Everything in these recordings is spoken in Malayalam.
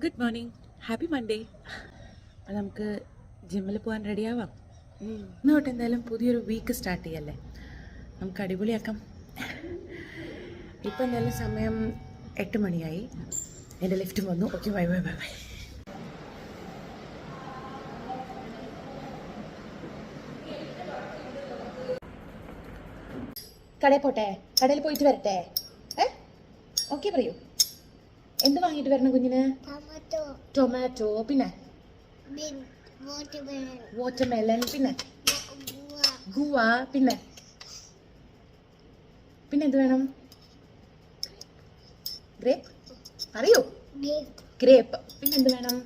Good morning, happy Monday. അപ്പം നമുക്ക് ജിമ്മിൽ പോകാൻ റെഡിയാവാം. ഇന്ന് തൊട്ട് എന്തായാലും പുതിയൊരു വീക്ക് സ്റ്റാർട്ട് ചെയ്യല്ലേ, നമുക്ക് അടിപൊളിയാക്കാം. ഇപ്പം എന്തായാലും സമയം 8 മണിയായി. എൻ്റെ ലിഫ്റ്റ് വന്നു. Okay, bye bye bye bye. കടയിൽ പോട്ടെ, കടയിൽ പോയിട്ട് വരട്ടെ. ഓക്കെ പറയൂ. എന്ത് വാങ്ങിയിട്ട് വരണം കുഞ്ഞിന്? ടൊമാറ്റോ, പിന്നെ വാട്ടർമെലൺ, പിന്നെ ഗുവ, പിന്നെ എന്ത് വേണം? ഗ്രേപ്പ് പറയൂ. ഗ്രേപ്പ്. പിന്നെ എന്ത് വേണം?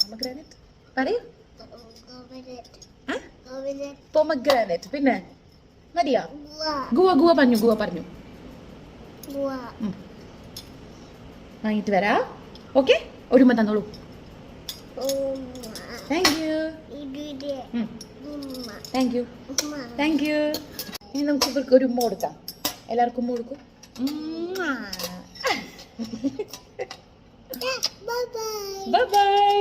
പൊമഗ്രാനറ്റ് പറയൂ. പൊമഗ്രാനറ്റ്. പിന്നെ മതിയോ? ഗുവ പറഞ്ഞു. വാങ്ങിയിട്ട് വരാ. ഓക്കെ, ഒരുമ തന്നോളൂ. Thank you. ഇനി നമുക്ക് ഇവർക്ക് ഒരു ഉമ്മ കൊടുക്കാം. എല്ലാവർക്കും ഉമ്മ കൊടുക്കും. Bye by.